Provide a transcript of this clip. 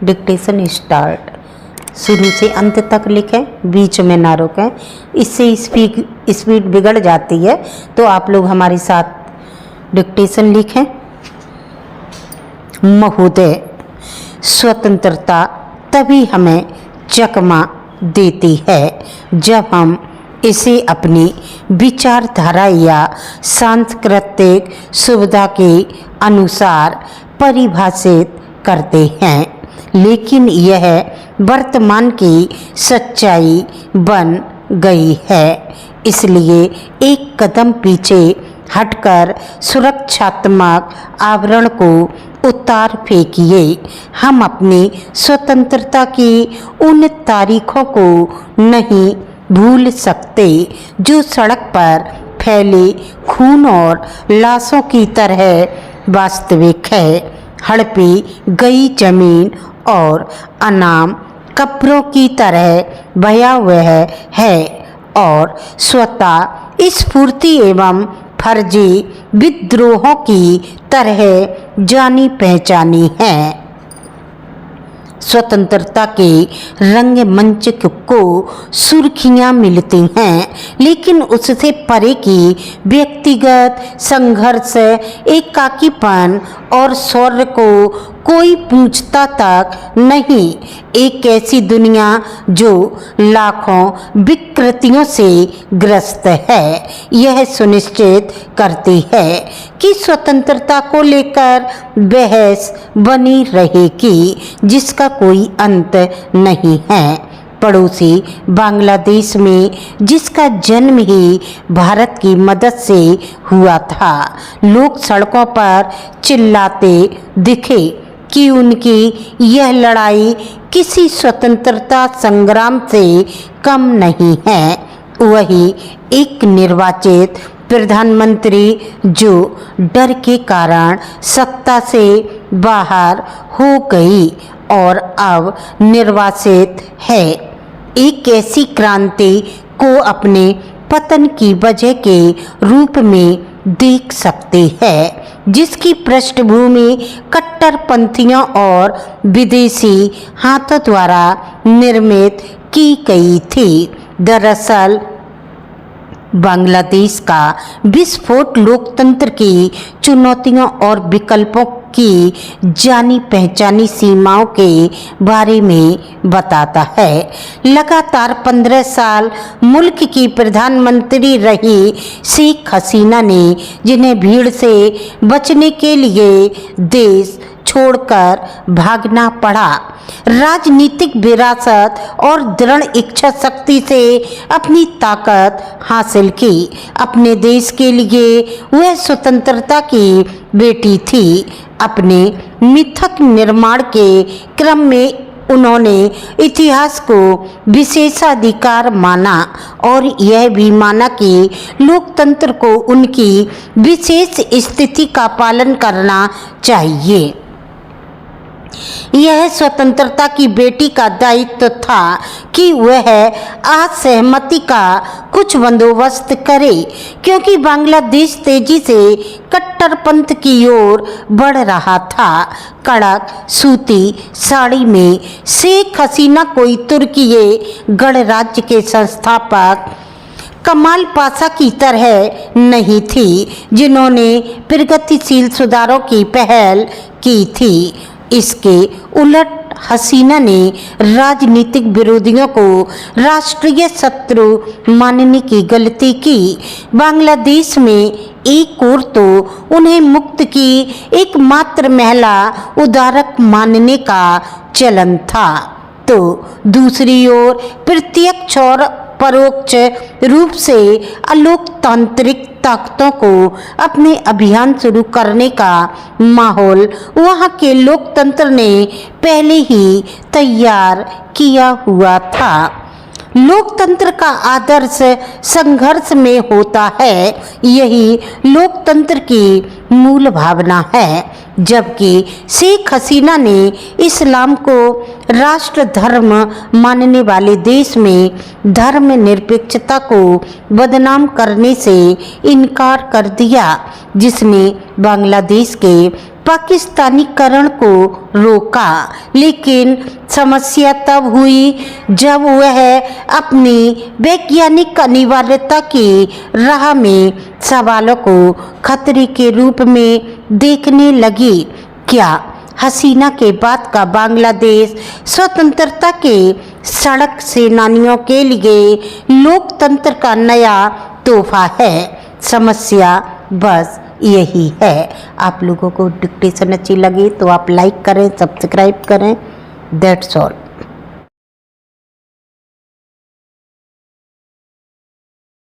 Dictation start. शुरू से अंत तक लिखें, बीच में ना रोकें, इससे स्पीड बिगड़ जाती है। तो आप लोग हमारे साथ डिक्टेशन लिखें। महोदय, स्वतंत्रता तभी हमें चकमा देती है जब हम इसे अपनी विचारधारा या सांस्कृतिक सुविधा के अनुसार परिभाषित करते हैं, लेकिन यह वर्तमान की सच्चाई बन गई है। इसलिए एक कदम पीछे हटकर सुरक्षात्मक आवरण को उतार फेंकिए। हम अपनी स्वतंत्रता की उन तारीखों को नहीं भूल सकते जो सड़क पर फैले खून और लाशों की तरह वास्तविक है। हड़पी गई जमीन और अनाम कब्रों की तरह भयावह है और स्वतः स्फूर्ति एवं फर्जी विद्रोहों की तरह जानी पहचानी है। स्वतंत्रता के रंगमंच को सुर्खियां मिलती हैं, लेकिन उससे परे की व्यक्तिगत संघर्ष, एकाकीपन और शौर्य को कोई पूछता तक नहीं। एक ऐसी दुनिया जो लाखों विकृतियों से ग्रस्त है, यह सुनिश्चित करती है कि स्वतंत्रता को लेकर बहस बनी रहेगी जिसका कोई अंत नहीं है। पड़ोसी बांग्लादेश में, जिसका जन्म ही भारत की मदद से हुआ था, लोग सड़कों पर चिल्लाते दिखे कि उनकी यह लड़ाई किसी स्वतंत्रता संग्राम से कम नहीं है। वही एक निर्वाचित प्रधानमंत्री जो डर के कारण सत्ता से बाहर हो गई और अब निर्वासित है, एक ऐसी क्रांति को अपने पतन की वजह के रूप में देख सकते हैं जिसकी पृष्ठभूमि कट्टरपंथियों और विदेशी हाथों द्वारा निर्मित की गई थी। दरअसल बांग्लादेश का विस्फोट लोकतंत्र की चुनौतियों और विकल्पों की जानी पहचानी सीमाओं के बारे में बताता है। लगातार 15 साल मुल्क की प्रधानमंत्री रही शेख हसीना ने, जिन्हें भीड़ से बचने के लिए देश छोड़कर भागना पड़ा, राजनीतिक विरासत और दृढ़ इच्छा शक्ति से अपनी ताकत हासिल की। अपने देश के लिए वह स्वतंत्रता की बेटी थी। अपने मिथक निर्माण के क्रम में उन्होंने इतिहास को विशेषाधिकार माना और यह भी माना कि लोकतंत्र को उनकी विशेष स्थिति का पालन करना चाहिए। यह स्वतंत्रता की बेटी का दायित्व था कि वह असहमति का कुछ बंदोबस्त करे, क्योंकि बांग्लादेश तेजी से कट्टरपंथ की ओर बढ़ रहा था। कड़क सूती साड़ी में शेख हसीना कोई तुर्कीय गणराज्य के संस्थापक कमाल पाशा की तरह नहीं थी, जिन्होंने प्रगतिशील सुधारों की पहल की थी। इसके उलट हसीना ने राजनीतिक विरोधियों को राष्ट्रीय शत्रु मानने की गलती की। बांग्लादेश में एक ओर तो उन्हें मुक्त की एकमात्र महिला उद्धारक मानने का चलन था, तो दूसरी ओर प्रत्यक्ष और परोक्ष रूप से अलोकतांत्रिक ताकतों को अपने अभियान शुरू करने का माहौल वहां के लोकतंत्र ने पहले ही तैयार किया हुआ था। लोकतंत्र का आदर्श संघर्ष में होता है, यही लोकतंत्र की मूल भावना है। जबकि शेख हसीना ने इस्लाम को राष्ट्र धर्म मानने वाले देश में धर्मनिरपेक्षता को बदनाम करने से इनकार कर दिया, जिसने बांग्लादेश के पाकिस्तानीकरण को रोका, लेकिन समस्या तब हुई जब वह अपनी वैज्ञानिक अनिवार्यता की राह में सवालों को खतरे के रूप में देखने लगी। क्या हसीना के बाद का बांग्लादेश स्वतंत्रता के सड़क सेनानियों के लिए लोकतंत्र का नया तोहफा है? समस्या बस यही है। आप लोगों को डिक्टेशन अच्छी लगी तो आप लाइक करें, सब्सक्राइब करें। That's all.